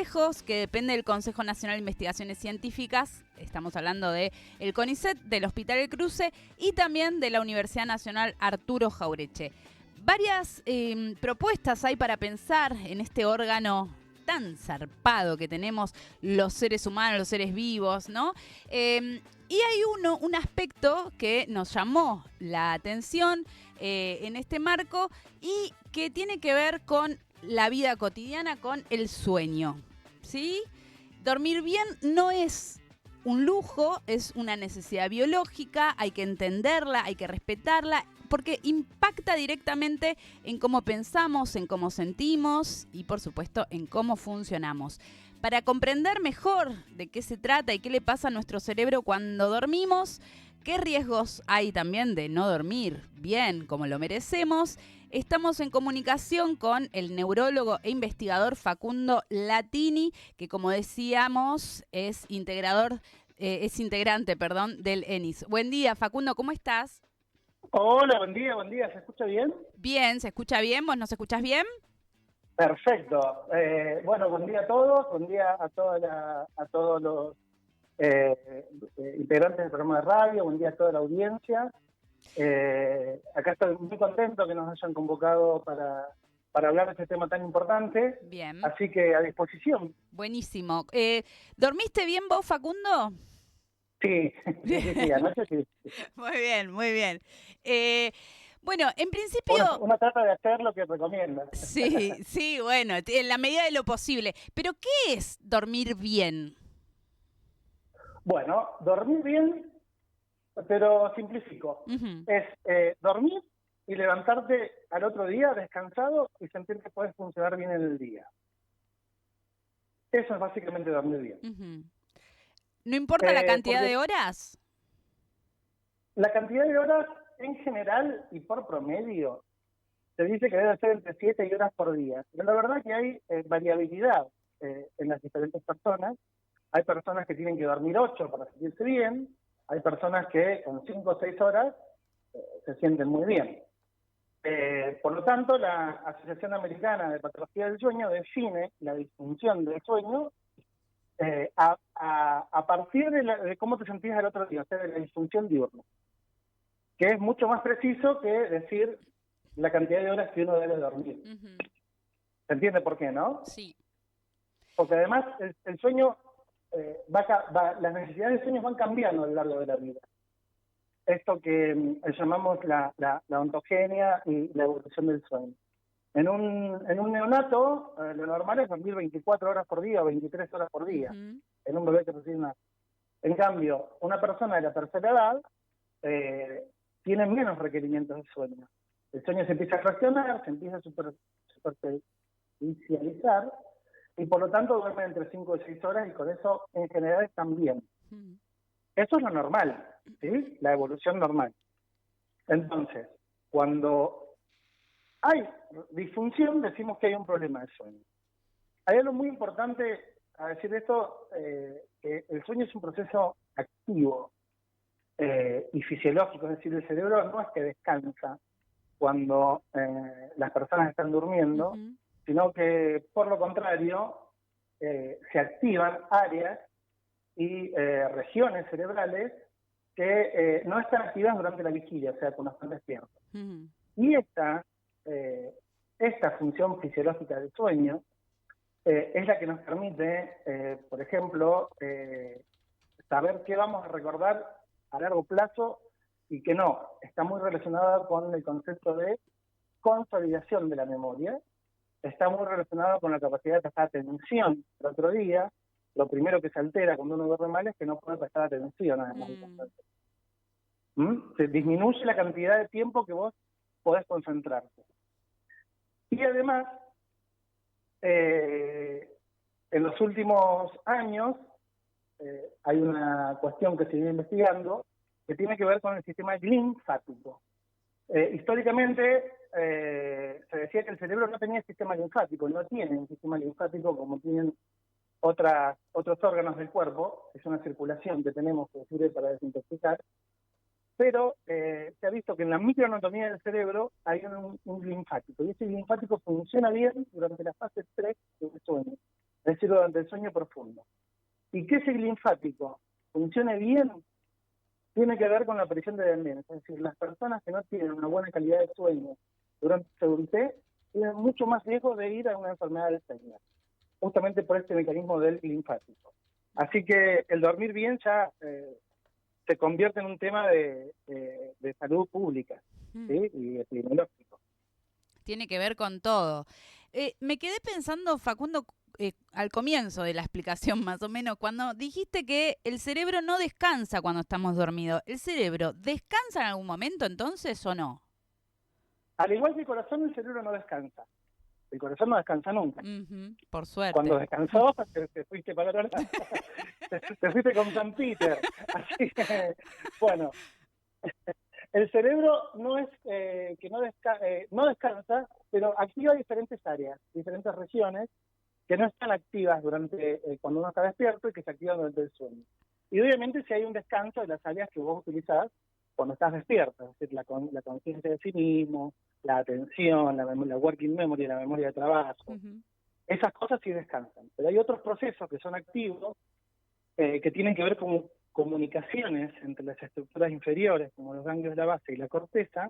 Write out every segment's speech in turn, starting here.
consejos que depende del Consejo Nacional de Investigaciones Científicas. Estamos hablando de el CONICET, del Hospital El Cruce y también de la Universidad Nacional Arturo Jauretche. Varias propuestas hay para pensar en este órgano tan zarpado que tenemos los seres humanos, los seres vivos, ¿no? Y hay un aspecto que nos llamó la atención en este marco y que tiene que ver con la vida cotidiana, con el sueño, ¿sí? Dormir bien no es un lujo, es una necesidad biológica, hay que entenderla, hay que respetarla, porque impacta directamente en cómo pensamos, en cómo sentimos y, por supuesto, en cómo funcionamos. Para comprender mejor de qué se trata y qué le pasa a nuestro cerebro cuando dormimos, qué riesgos hay también de no dormir bien como lo merecemos, estamos en comunicación con el neurólogo e investigador Facundo Latini, que, como decíamos, es integrante del ENIS. Buen día, Facundo, ¿cómo estás? Hola, buen día, ¿se escucha bien? Bien, ¿se escucha bien? ¿Vos nos escuchás bien? Perfecto. Bueno, buen día a todos, buen día a todos los integrantes del programa de radio, buen día a toda la audiencia. Acá estoy muy contento que nos hayan convocado para hablar de este tema tan importante, Bien. así que a disposición. Buenísimo. ¿Dormiste bien vos, Facundo? Sí, sí, anoche sí. Muy bien, muy bien. Bueno, en principio... Uno trata de hacer lo que recomienda. Sí, sí, bueno, en la medida de lo posible. Pero, ¿qué es dormir bien? Bueno, dormir bien, pero simplifico. Uh-huh. Es dormir y levantarte al otro día descansado y sentir que puedes funcionar bien en el día. Eso es básicamente dormir bien. Uh-huh. ¿No importa la cantidad de horas? La cantidad de horas en general y por promedio se dice que debe ser entre 7 y horas por día. Pero la verdad que hay variabilidad en las diferentes personas. Hay personas que tienen que dormir 8 para sentirse bien. Hay personas que con 5 o 6 horas se sienten muy bien. Por lo tanto, la Asociación Americana de Patología del Sueño define la disfunción del sueño a partir de cómo te sentías el otro día, o sea, de la disfunción diurna, que es mucho más preciso que decir la cantidad de horas que uno debe dormir. Uh-huh. ¿Se entiende por qué, no? Sí. Porque además el sueño, las necesidades de sueño van cambiando a lo largo de la vida. Esto que llamamos la ontogenia y la evolución del sueño. En un neonato, lo normal es dormir 24 horas por día o 23 horas por día, Uh-huh. en un bebé que recién nace. En cambio, una persona de la tercera edad tiene menos requerimientos de sueño. El sueño se empieza a fraccionar, se empieza a superficializar, y por lo tanto duerme entre 5 y 6 horas, y con eso en general están bien. Uh-huh. Eso es lo normal, ¿sí? La evolución normal. Entonces, cuando hay disfunción, decimos que hay un problema de sueño. Hay algo muy importante a decir esto, que el sueño es un proceso activo y fisiológico, es decir, el cerebro no es que descansa cuando las personas están durmiendo, uh-huh, sino que por lo contrario se activan áreas y regiones cerebrales que no están activas durante la vigilia, o sea, cuando están despiertos. Uh-huh. Y esta función fisiológica del sueño es la que nos permite, por ejemplo, saber qué vamos a recordar a largo plazo y qué no. Está muy relacionada con el concepto de consolidación de la memoria, está muy relacionada con la capacidad de prestar atención el otro día. Lo primero que se altera cuando uno duerme mal es que no puede prestar atención, además. Se disminuye la cantidad de tiempo que vos podés concentrarte. Y además, en los últimos años hay una cuestión que se viene investigando que tiene que ver con el sistema linfático. Históricamente se decía que el cerebro no tenía sistema linfático, no tiene un sistema linfático como tienen otros órganos del cuerpo, es una circulación que tenemos que sirve para desintoxicar, pero se ha visto que en la microanatomía del cerebro hay un linfático, y ese linfático funciona bien durante la fase 3 del sueño. es decir, durante el sueño profundo. Y que ese linfático funcione bien tiene que ver con la aparición de dementes. Es decir, las personas que no tienen una buena calidad de sueño durante su adultez tienen mucho más riesgo de ir a una enfermedad de Alzheimer, justamente por este mecanismo del linfático. Así que el dormir bien ya se convierte en un tema de salud pública, ¿sí? Y epidemiológico. Tiene que ver con todo. Me quedé pensando, Facundo, al comienzo de la explicación más o menos, cuando dijiste que el cerebro no descansa cuando estamos dormidos. ¿El cerebro descansa en algún momento entonces o no? Al igual que el corazón, el cerebro no descansa. El corazón no descansa nunca. Por suerte. Cuando descansó, te fuiste para otro lado. te fuiste con San Peter. Así que, bueno, el cerebro no es que no descansa, pero activa diferentes áreas, diferentes regiones que no están activas durante cuando uno está despierto y que se activan durante el sueño. Y obviamente si hay un descanso de las áreas que vos utilizás cuando estás despierto, es decir, la conciencia de sí mismo, la atención, la working memory, la memoria de trabajo, esas cosas sí descansan. Pero hay otros procesos que son activos que tienen que ver con comunicaciones entre las estructuras inferiores, como los ganglios de la base y la corteza,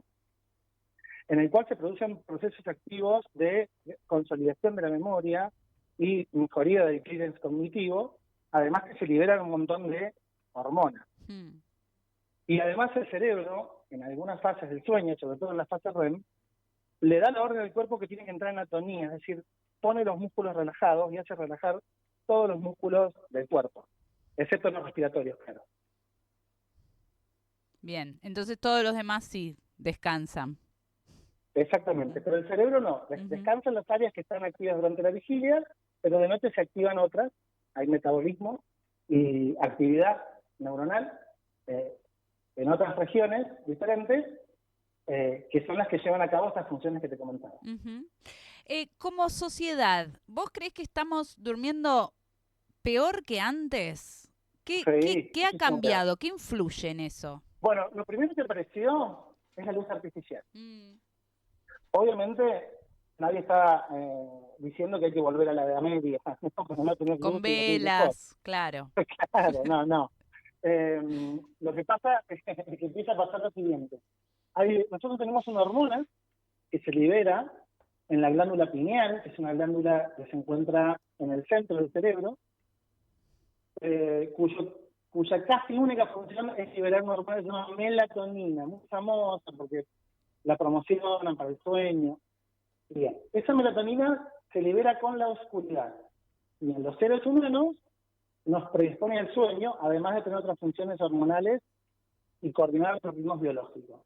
en el cual se producen procesos activos de consolidación de la memoria y mejoría del clearance cognitivo, además que se liberan un montón de hormonas. Y además el cerebro, en algunas fases del sueño, sobre todo en la fase REM, le da la orden al cuerpo que tiene que entrar en atonía, es decir, pone los músculos relajados y hace relajar todos los músculos del cuerpo, excepto los respiratorios, claro. Bien, entonces todos los demás sí descansan. Exactamente, pero el cerebro no. Descansan las áreas que están activas durante la vigilia, pero de noche se activan otras. Hay metabolismo y actividad neuronal en otras regiones diferentes que son las que llevan a cabo estas funciones que te comentaba. Como sociedad, ¿vos crees que estamos durmiendo peor que antes? ¿Qué ha cambiado? ¿Qué influye en eso? Bueno, lo primero que apareció es la luz artificial. Obviamente nadie está diciendo que hay que volver a la Edad Media. Con velas, claro. Claro, no. Lo que pasa es que empieza a pasar lo siguiente. Nosotros tenemos una hormona que se libera en la glándula pineal, que es una glándula que se encuentra en el centro del cerebro, cuya casi única función es liberar una hormona llamada melatonina, muy famosa porque la promocionan para el sueño. Bien, esa melatonina se libera con la oscuridad. Y en los seres humanos nos predispone al sueño, además de tener otras funciones hormonales y coordinar los ritmos biológicos.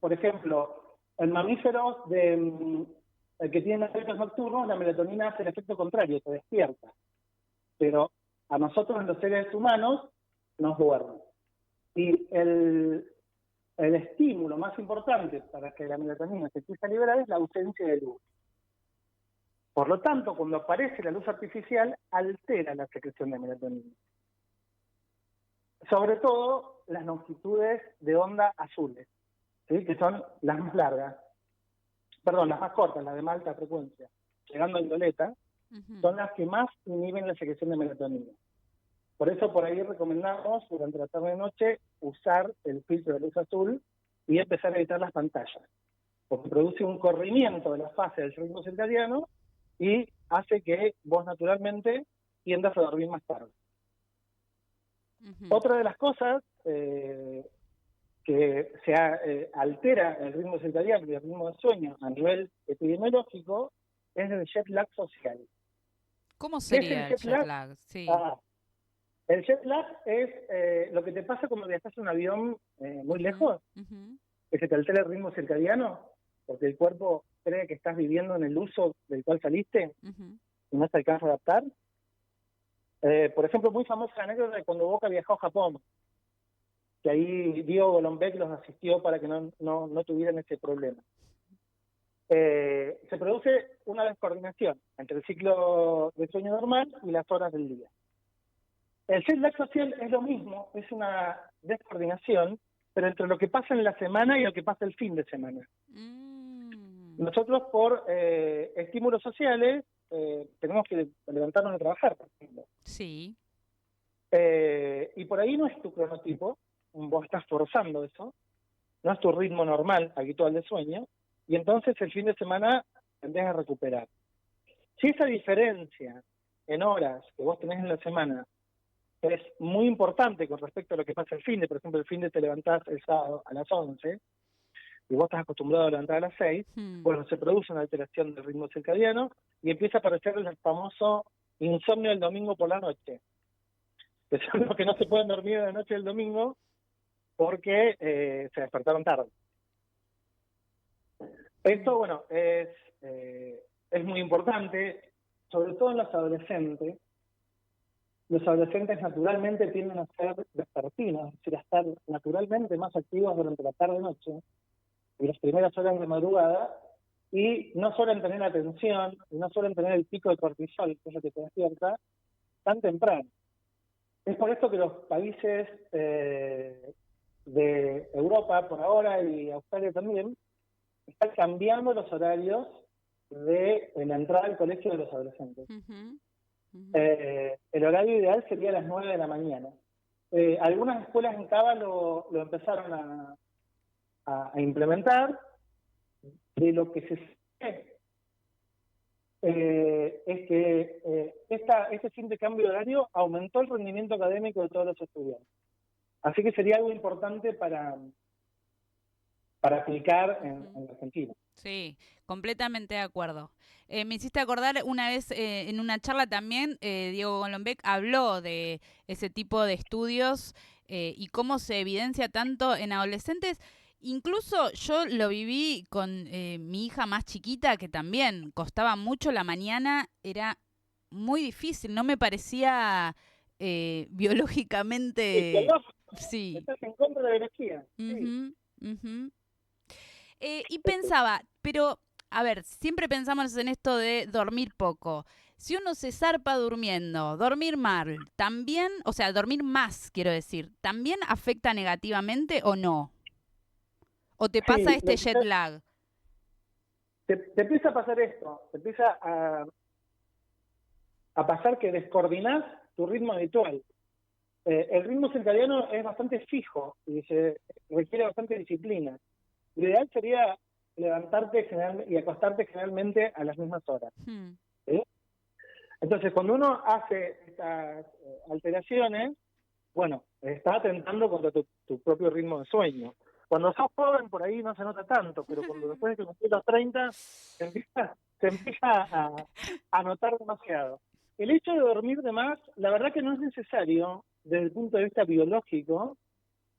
Por ejemplo, en mamíferos que tienen efectos nocturnos, la melatonina hace el efecto contrario, te despierta. Pero a nosotros, los seres humanos, nos duerme. Y el estímulo más importante para que la melatonina se empiece a liberar es la ausencia de luz. Por lo tanto, cuando aparece la luz artificial, altera la secreción de melatonina. Sobre todo las longitudes de onda azules, ¿sí? Que son las más largas, las más cortas, las de más alta frecuencia, llegando al violeta, son las que más inhiben la secreción de melatonina. Por eso por ahí recomendamos durante la tarde y noche usar el filtro de luz azul y empezar a evitar las pantallas, porque produce un corrimiento de la fase del ritmo circadiano y hace que vos naturalmente tiendas a dormir más tarde. Otra de las cosas que se altera el ritmo circadiano y el ritmo del sueño a nivel epidemiológico es el jet lag social. ¿Cómo sería el jet lag? Sí. El jet lag es lo que te pasa cuando viajas en un avión muy lejos, que se te altera el ritmo circadiano, porque el cuerpo cree que estás viviendo en el uso del cual saliste y no se alcanza a adaptar. Por ejemplo, muy famosa la anécdota de cuando Boca viajó a Japón, que ahí Diego Golombek los asistió para que no tuvieran ese problema. Se produce una descoordinación entre el ciclo de sueño normal y las horas del día. El jet lag social es lo mismo, es una descoordinación, pero entre lo que pasa en la semana y lo que pasa el fin de semana. Nosotros por estímulos sociales tenemos que levantarnos a trabajar, por ejemplo. Sí. Y por ahí no es tu cronotipo, vos estás forzando eso, no es tu ritmo normal, habitual de sueño, y entonces el fin de semana tendés a recuperar. Si esa diferencia en horas que vos tenés en la semana es muy importante con respecto a lo que pasa el fin de, por ejemplo, el fin de te levantás el sábado a las 11 y vos estás acostumbrado a levantar a las 6, bueno, se produce una alteración del ritmo circadiano y empieza a aparecer el famoso insomnio el domingo por la noche. Que son los que no se pueden dormir en la noche del domingo porque se despertaron tarde. Esto, bueno, es muy importante, sobre todo en los adolescentes. Los adolescentes naturalmente tienden a ser vespertinos, es decir, a estar naturalmente más activos durante la tarde-noche y las primeras horas de madrugada, y no suelen tener atención, y no suelen tener el pico de cortisol, que es lo que te despierta, tan temprano. Es por esto que los países de Europa, por ahora, y Australia también, están cambiando los horarios de la entrada al colegio de los adolescentes. El horario ideal sería a las 9 de la mañana. Algunas escuelas en Cava lo empezaron a implementar. De lo que se sabe es que este fin de cambio de horario aumentó el rendimiento académico de todos los estudiantes. Así que sería algo importante para aplicar en Argentina. Sí, completamente de acuerdo. Me hiciste acordar una vez en una charla también, Diego Golombek habló de ese tipo de estudios y cómo se evidencia tanto en adolescentes. Incluso yo lo viví con mi hija más chiquita, que también costaba mucho la mañana, era muy difícil, no me parecía biológicamente... Sí. Estás en contra de la energía. Sí. Y pensaba, pero, a ver, siempre pensamos en esto de dormir poco. Si uno se zarpa durmiendo, dormir mal, también, o sea, dormir más, quiero decir, ¿también afecta negativamente o no? ¿O te pasa este jet lag? Te empieza a pasar esto, te empieza a pasar que descoordinás tu ritmo habitual. El ritmo circadiano es bastante fijo y se requiere bastante disciplina. Lo ideal sería levantarte y acostarte generalmente a las mismas horas. ¿Sí? Entonces, cuando uno hace estas alteraciones, bueno, está atentando contra tu propio ritmo de sueño. Cuando sos joven, por ahí no se nota tanto, pero cuando después de que cumplís los 30, se empieza a notar demasiado. El hecho de dormir de más, la verdad que no es necesario desde el punto de vista biológico.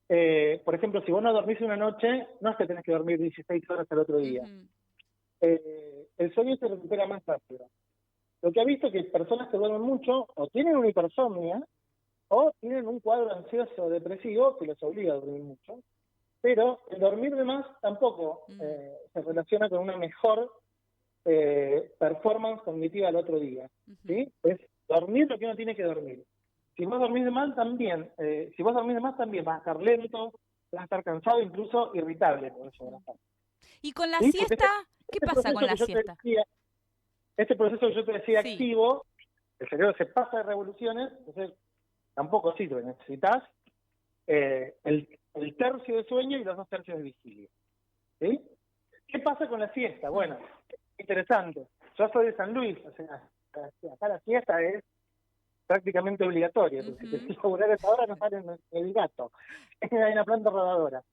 Por ejemplo, si vos no dormís una noche, no es que tenés que dormir 16 horas al otro día. El sueño se recupera más rápido. Lo que ha visto es que personas que duermen mucho o tienen una hipersomnia o tienen un cuadro ansioso depresivo que los obliga a dormir mucho, pero el dormir de más tampoco se relaciona con una mejor performance cognitiva al otro día. ¿Sí? Es dormir lo que uno tiene que dormir. Si vos dormís de más también, vas a estar lento, vas a estar cansado, incluso irritable por eso. ¿Y con la siesta? ¿Qué pasa con la siesta? Este proceso que yo te decía Sí. activo, el cerebro se pasa de revoluciones, entonces tampoco sirve, necesitas el tercio de sueño y los 2 tercios de vigilia. ¿Sí? ¿Qué pasa con la siesta? Bueno, interesante. Yo soy de San Luis, o sea, acá la siesta es prácticamente obligatoria. Si te laburar a esa hora no sale el gato. Hay una planta rodadora.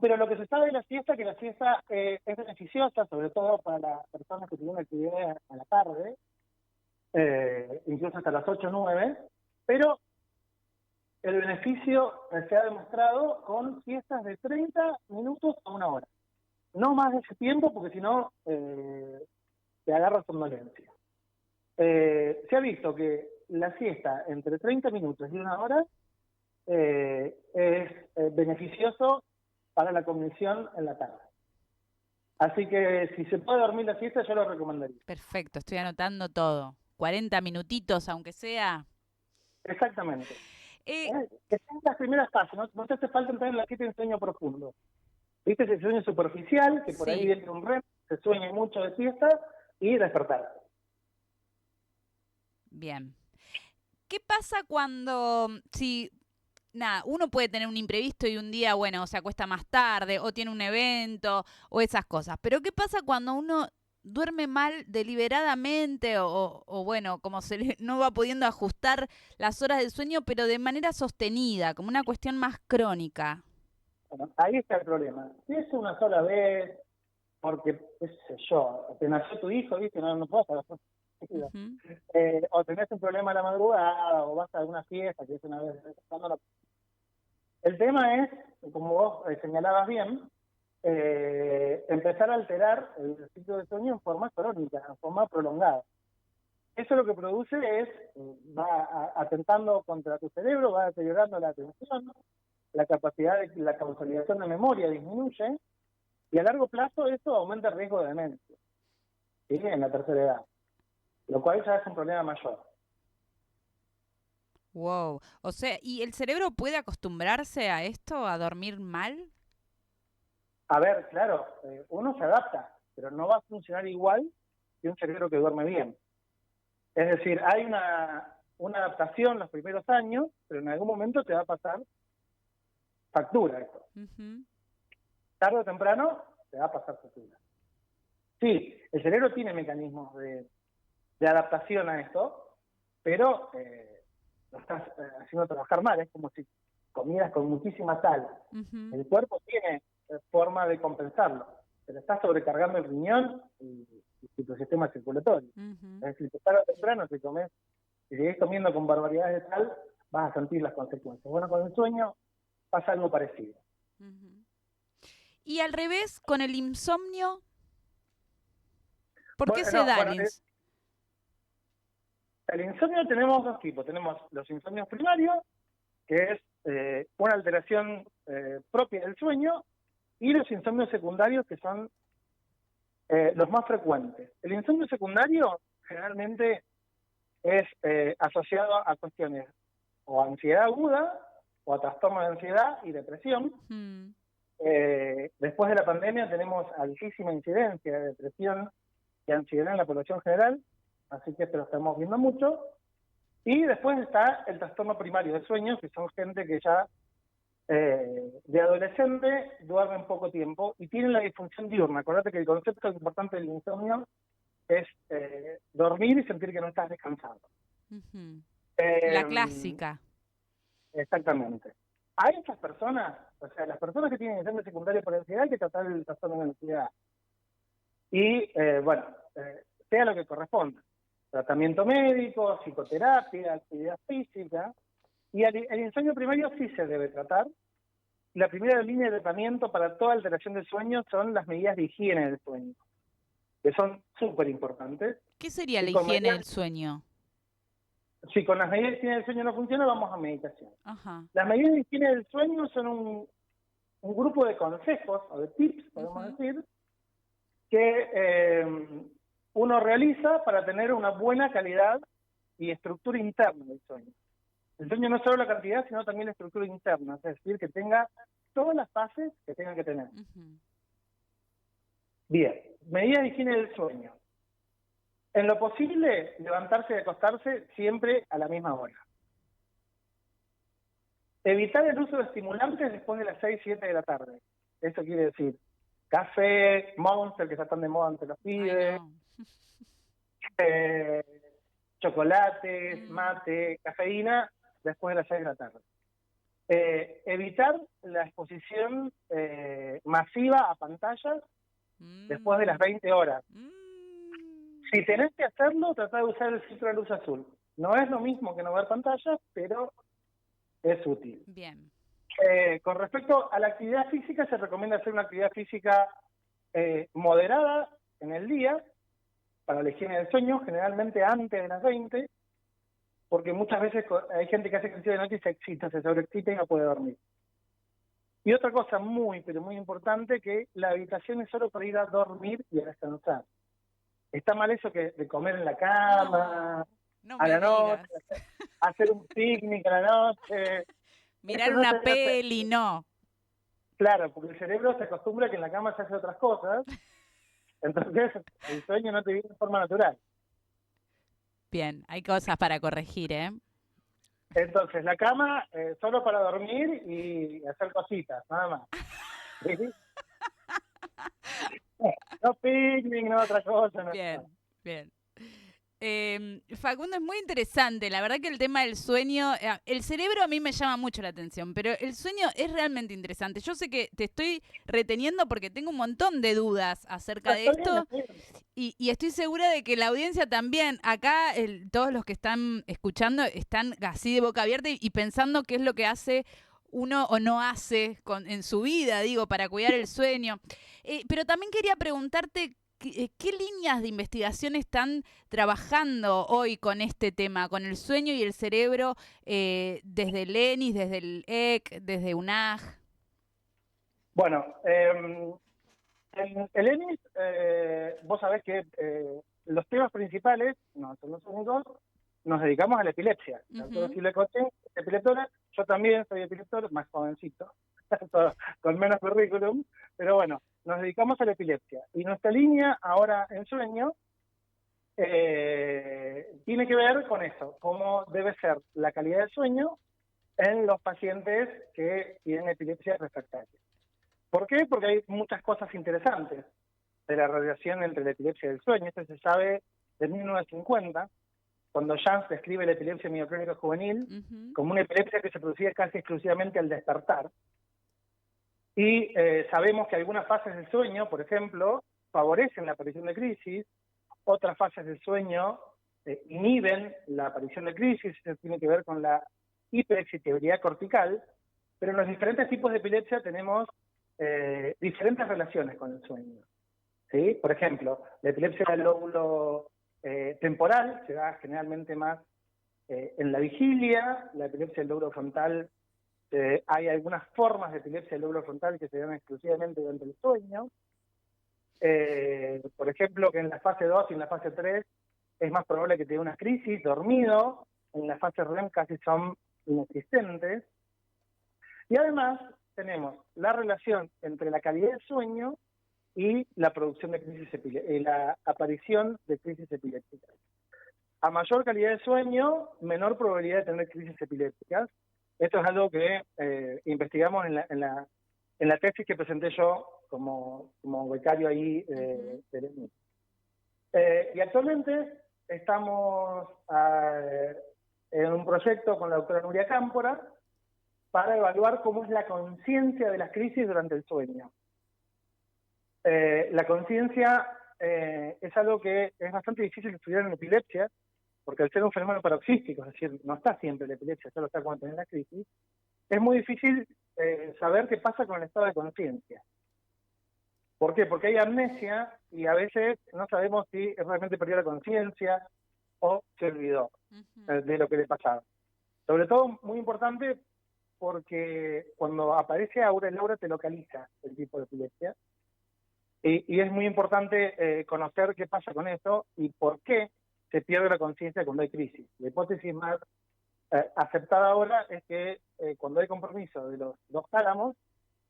Pero lo que se sabe de la siesta es que la siesta es beneficiosa, sobre todo para las personas que tienen actividad a la tarde, incluso hasta las 8 o 9, pero el beneficio se ha demostrado con siestas de 30 minutos a 1 hora. No más de ese tiempo, porque si no te agarra somnolencia. Se ha visto que la siesta entre 30 minutos y 1 hora es beneficioso para la cognición en la tarde. Así que si se puede dormir la siesta, yo lo recomendaría. Perfecto, estoy anotando todo. 40 minutitos, aunque sea. Exactamente. Que sean las primeras fases, no te hace falta entrar en la siesta en sueño profundo. ¿Viste ese sueño superficial, que por ahí viene un REM, se sueña mucho de siesta y despertar? Bien. ¿Qué pasa cuando, si, nada, uno puede tener un imprevisto y un día, bueno, se acuesta más tarde o tiene un evento o esas cosas, pero qué pasa cuando uno duerme mal deliberadamente o bueno, como no va pudiendo ajustar las horas del sueño, pero de manera sostenida, como una cuestión más crónica? Bueno, ahí está el problema. Si es una sola vez, porque, qué sé yo, te nació tu hijo, ¿viste? No pasa. Uh-huh. O tenés un problema a la madrugada, o vas a alguna fiesta, que es una vez. El tema es, como vos señalabas bien, empezar a alterar el ciclo de sueño en forma crónica, en forma prolongada. Eso lo que produce es, va atentando contra tu cerebro, va deteriorando la atención, la capacidad de la consolidación de memoria disminuye, y a largo plazo eso aumenta el riesgo de demencia, ¿sí? En la tercera edad, lo cual ya es un problema mayor. Wow. O sea, ¿y el cerebro puede acostumbrarse a esto, a dormir mal? A ver, claro, uno se adapta, pero no va a funcionar igual que un cerebro que duerme bien. Es decir, hay una adaptación los primeros años, pero en algún momento te va a pasar factura esto. Uh-huh. Tarde o temprano te va a pasar factura. Sí, el cerebro tiene mecanismos de adaptación a esto, pero lo estás haciendo trabajar mal. Es como si comieras con muchísima sal. Uh-huh. El cuerpo tiene forma de compensarlo, pero estás sobrecargando el riñón y tu sistema circulatorio. Uh-huh. Es decir, tarde o temprano si seguís comiendo con barbaridades de sal, vas a sentir las consecuencias. Bueno, con el sueño pasa algo parecido. Uh-huh. Y al revés, con el insomnio, ¿por qué Bueno, se no, da bueno, el insomnio? el insomnio tenemos dos tipos. Tenemos los insomnios primarios, que es una alteración propia del sueño, y los insomnios secundarios, que son los más frecuentes. El insomnio secundario generalmente es asociado a cuestiones o ansiedad aguda o a trastorno de ansiedad y depresión. Después de la pandemia tenemos altísima incidencia de depresión y ansiedad en la población general, así que esto lo estamos viendo mucho. Y después está el trastorno primario de sueño, que son gente que ya de adolescente duermen poco tiempo y tienen la disfunción diurna. Acordate que el concepto importante del insomnio es dormir y sentir que no estás descansado. Uh-huh. La Eh, clásica. Exactamente. A esas personas, o sea, las personas que tienen insomnio secundario por ansiedad, hay que tratar el trastorno de ansiedad. Y, bueno, sea lo que corresponda. Tratamiento médico, psicoterapia, actividad física. Y el insomnio primario sí se debe tratar. La primera línea de tratamiento para toda alteración del sueño son las medidas de higiene del sueño, que son súper importantes. ¿Qué sería la Y con higiene medidas, del sueño? si con las medidas de higiene del sueño no funciona, vamos a medicación. Ajá. Las medidas de higiene del sueño son un grupo de consejos o de tips, podemos Uh-huh. decir, que uno realiza para tener una buena calidad y estructura interna del sueño. El sueño no es solo la cantidad, sino también la estructura interna, es decir, que tenga todas las fases que tenga que tener. Uh-huh. Bien, medidas de higiene del sueño. En lo posible, levantarse y acostarse siempre a la misma hora. Evitar el uso de estimulantes después de las 6, 7 de la tarde. Eso quiere decir café, Monster, que ya están de moda entre los Ay, pibes, no. eh, chocolates, mate, cafeína, después de las 6 de la tarde. Evitar la exposición masiva a pantallas después de las 20 horas. Si tenés que hacerlo, tratá de usar el filtro de luz azul. No es lo mismo que no ver pantallas, pero es útil. Bien. Con respecto a la actividad física, se recomienda hacer una actividad física moderada en el día, para la higiene del sueño, generalmente antes de las 20, porque muchas veces hay gente que hace ejercicio de noche y se excita, se sobreexcita y no puede dormir. Y otra cosa muy, pero muy importante, que la habitación es solo para ir a dormir y a descansar. Está mal eso que de comer en la cama, no a me la noche, digas. hacer un picnic a la noche. Mirar Eso no una se debe hacer. peli, no. Claro, porque el cerebro se acostumbra a que en la cama se hace otras cosas, entonces el sueño no te viene de forma natural. Bien, hay cosas para corregir, ¿eh? Entonces, la cama solo para dormir y hacer cositas, nada más. ¿Sí? No picnic, no otra cosa, no. Bien, bien. Facundo, es muy interesante. La verdad que el tema del sueño, el cerebro a mí me llama mucho la atención, pero el sueño es realmente interesante. Yo sé que te estoy reteniendo porque tengo un montón de dudas acerca de Está bien, esto está bien. y estoy segura de que la audiencia también, acá todos los que están escuchando están así de boca abierta y pensando qué es lo que hace uno o no hace en su vida, digo, para cuidar el sueño. Pero también quería preguntarte qué líneas de investigación están trabajando hoy con este tema, con el sueño y el cerebro, desde el ENIS, desde el EC, desde UNAG. Bueno, en el ENIS, vos sabés que los temas principales, no son los únicos, nos dedicamos a la epilepsia. La doctora Silvia Coche es epileptora, yo también soy epileptor, más jovencito, con menos currículum, pero bueno, nos dedicamos a la epilepsia. Y nuestra línea ahora en sueño tiene que ver con eso, cómo debe ser la calidad del sueño en los pacientes que tienen epilepsia refractaria. ¿Por qué? Porque hay muchas cosas interesantes de la relación entre la epilepsia y el sueño. Esto se sabe de 1950, cuando Jans describe la epilepsia mioclónica juvenil como una epilepsia que se producía casi exclusivamente al despertar. Y sabemos que algunas fases del sueño, por ejemplo, favorecen la aparición de crisis, otras fases del sueño inhiben la aparición de crisis, eso tiene que ver con la hiperexcitabilidad cortical, pero en los diferentes tipos de epilepsia tenemos diferentes relaciones con el sueño. ¿Sí? Por ejemplo, la epilepsia del lóbulo temporal se da generalmente más en la vigilia, la epilepsia del lóbulo frontal, hay algunas formas de epilepsia del lóbulo frontal que se dan exclusivamente durante el sueño. Por ejemplo, que en la fase 2 y en la fase 3 es más probable que te dé una crisis dormido, en la fase REM casi son inexistentes. Y además tenemos la relación entre la calidad del sueño y la producción de crisis la aparición de crisis epilépticas. A mayor calidad de sueño, menor probabilidad de tener crisis epilépticas. Esto es algo que investigamos en la tesis que presenté yo como becario ahí del ENIC. Y actualmente estamos en un proyecto con la doctora Nuria Cámpora para evaluar cómo es la conciencia de las crisis durante el sueño. La conciencia es algo que es bastante difícil de estudiar en epilepsia, porque al ser un fenómeno paroxístico, es decir, no está siempre la epilepsia, solo está cuando tenés la crisis, es muy difícil saber qué pasa con el estado de conciencia. ¿Por qué? Porque hay amnesia y a veces no sabemos si realmente perdió la conciencia o se olvidó de lo que le pasaba. Sobre todo, muy importante, porque cuando aparece aura, el aura te localiza el tipo de epilepsia. Y es muy importante conocer qué pasa con eso y por qué se pierde la conciencia cuando hay crisis. La hipótesis más aceptada ahora es que cuando hay compromiso de los dos tálamos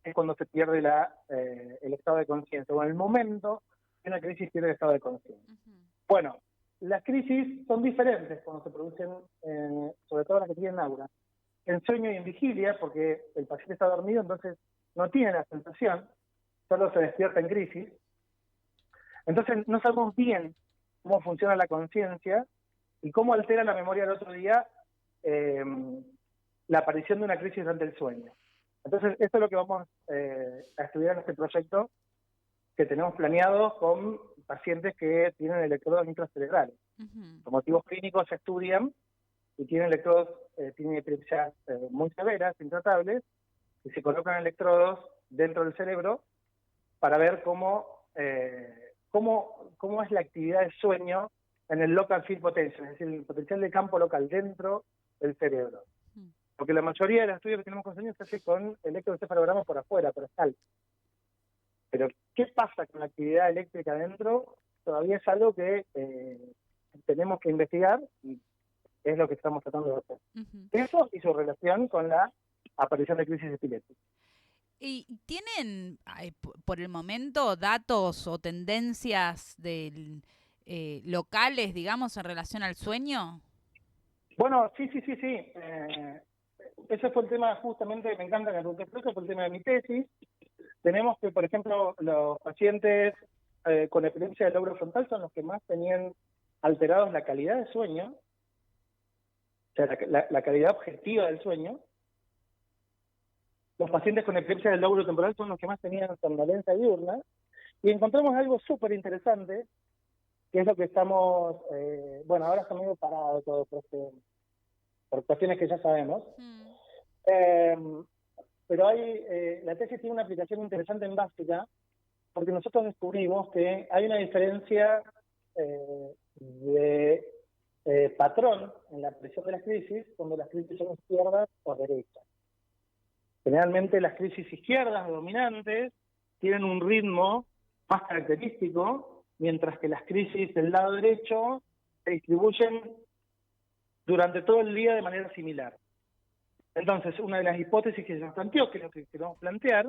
es cuando se pierde el estado de conciencia, o en el momento que una crisis pierde el estado de conciencia. Bueno, las crisis son diferentes cuando se producen, sobre todo las que tienen aura, en sueño y en vigilia, porque el paciente está dormido, entonces no tiene la sensación, solo se despierta en crisis. Entonces no sabemos bien cómo funciona la conciencia y cómo altera la memoria del otro día la aparición de una crisis durante el sueño. Entonces esto es lo que vamos a estudiar en este proyecto que tenemos planeado con pacientes que tienen electrodos intracerebrales. Por motivos clínicos se estudian y tienen electrodos, tienen epilepsias muy severas, intratables, y se colocan electrodos dentro del cerebro para ver cómo es la actividad del sueño en el local field potential, es decir, el potencial de campo local dentro del cerebro. Porque la mayoría de los estudios que tenemos con sueños se hace con electroencefalogramas por afuera, por escalp. Pero, ¿qué pasa con la actividad eléctrica dentro? Todavía es algo que tenemos que investigar y es lo que estamos tratando de hacer. Eso y su relación con la aparición de crisis epilépticas. ¿Y tienen por el momento datos o tendencias del locales, digamos, en relación al sueño? Bueno, sí. Ese fue el tema, justamente, me encanta que me preguntes, ese fue el tema de mi tesis. Tenemos que, por ejemplo, los pacientes con epilepsia del lóbulo frontal son los que más tenían alterados la calidad de sueño, o sea, la calidad objetiva del sueño. Los pacientes con epilepsia del lóbulo temporal son los que más tenían somnolencia diurna. Y encontramos algo súper interesante, que es lo que estamos, bueno, ahora está medio parado todo por cuestiones que ya sabemos. Pero la tesis tiene una aplicación interesante en básica, porque nosotros descubrimos que hay una diferencia de patrón en la presión de las crisis, cuando las crisis son izquierdas o derechas. Generalmente las crisis izquierdas dominantes tienen un ritmo más característico, mientras que las crisis del lado derecho se distribuyen durante todo el día de manera similar. Entonces, una de las hipótesis que se nos planteó, que es lo que queremos plantear,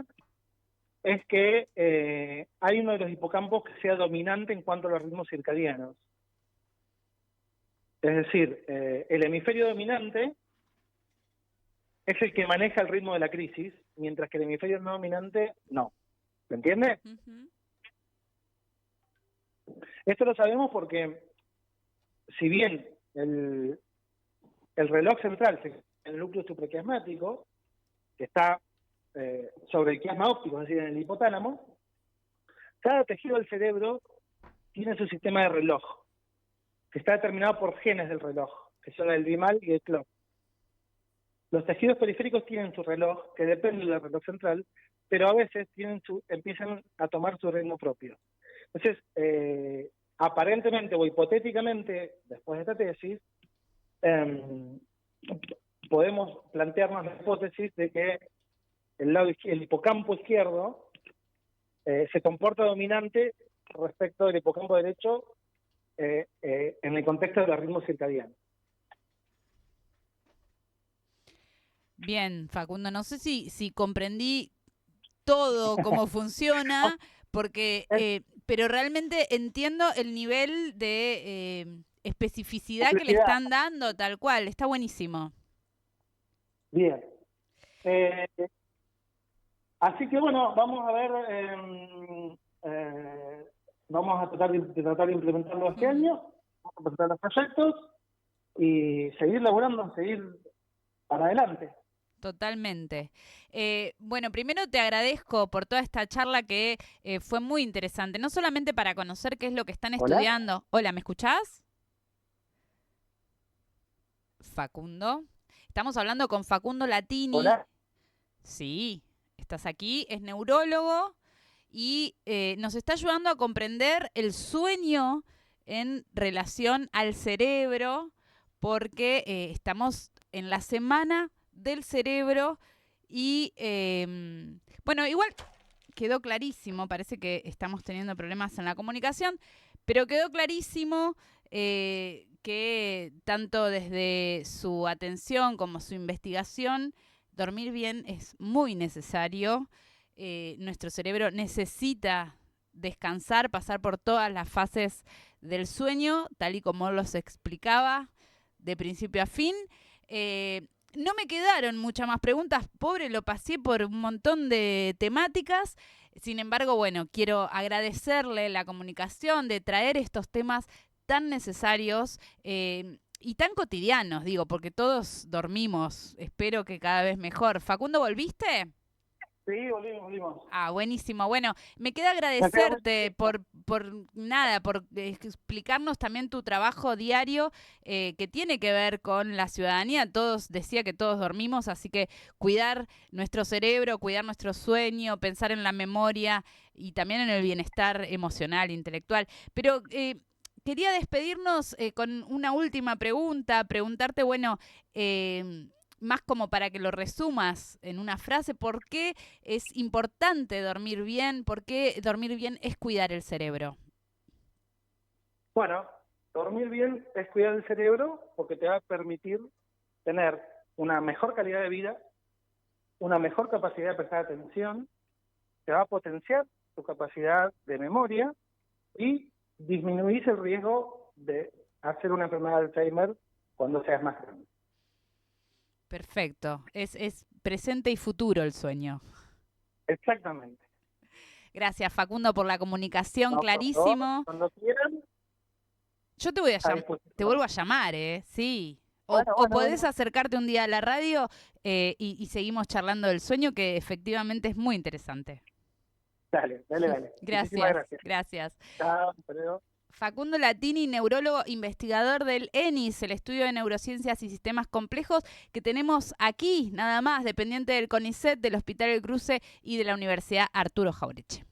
es que hay uno de los hipocampos que sea dominante en cuanto a los ritmos circadianos. Es decir, el hemisferio dominante es el que maneja el ritmo de la crisis, mientras que el hemisferio no dominante no. ¿Se entiende? Esto lo sabemos porque, si bien el reloj central, el núcleo supraquiasmático, que está sobre el quiasma óptico, es decir, en el hipotálamo, cada tejido del cerebro tiene su sistema de reloj, que está determinado por genes del reloj, que son el bimal y el clock. Los tejidos periféricos tienen su reloj, que depende del reloj central, pero a veces empiezan a tomar su ritmo propio. Entonces, aparentemente o hipotéticamente, después de esta tesis, podemos plantearnos la hipótesis de que el hipocampo izquierdo se comporta dominante respecto del hipocampo derecho en el contexto de los ritmos circadianos. Bien, Facundo, no sé si comprendí todo cómo funciona, porque pero realmente entiendo el nivel de especificidad que le están dando, tal cual, está buenísimo. Bien. Así que bueno, vamos a ver, vamos a tratar de implementarlo este año, vamos a presentar los proyectos y seguir laburando, seguir para adelante. Totalmente. Bueno, primero te agradezco por toda esta charla que fue muy interesante, no solamente para conocer qué es lo que están estudiando. Hola, ¿me escuchás? Facundo. Estamos hablando con Facundo Latini. Hola. Sí, estás aquí, es neurólogo y nos está ayudando a comprender el sueño en relación al cerebro, porque estamos en la semana del cerebro y bueno, igual quedó clarísimo, parece que estamos teniendo problemas en la comunicación, pero quedó clarísimo que tanto desde su atención como su investigación, dormir bien es muy necesario. Nuestro cerebro necesita descansar, pasar por todas las fases del sueño, tal y como los explicaba, de principio a fin. No me quedaron muchas más preguntas, pobre, lo pasé por un montón de temáticas. Sin embargo, bueno, quiero agradecerle la comunicación de traer estos temas tan necesarios y tan cotidianos, digo, porque todos dormimos, espero que cada vez mejor. Facundo, ¿volviste? Sí, volvimos. Ah, buenísimo. Bueno, me queda agradecerte por explicarnos también tu trabajo diario que tiene que ver con la ciudadanía. Decía que todos dormimos, así que cuidar nuestro cerebro, cuidar nuestro sueño, pensar en la memoria y también en el bienestar emocional, intelectual. Pero quería despedirnos con una última pregunta, preguntarte, bueno, más como para que lo resumas en una frase, ¿por qué es importante dormir bien? ¿Por qué dormir bien es cuidar el cerebro? Bueno, dormir bien es cuidar el cerebro porque te va a permitir tener una mejor calidad de vida, una mejor capacidad de prestar atención, te va a potenciar tu capacidad de memoria y disminuís el riesgo de hacer una enfermedad de Alzheimer cuando seas más grande. Perfecto. Es presente y futuro el sueño. Exactamente. Gracias, Facundo, por la comunicación, No, clarísimo. cuando quieran, Yo te voy a a te vuelvo a llamar, sí. O Bueno, podés acercarte un día a la radio y seguimos charlando del sueño, que efectivamente es muy interesante. Dale. Gracias, gracias. Chao, hasta luego. Facundo Latini, neurólogo investigador del ENIS, el estudio de neurociencias y sistemas complejos, que tenemos aquí, nada más, dependiente del CONICET, del Hospital El Cruce y de la Universidad Arturo Jauretche.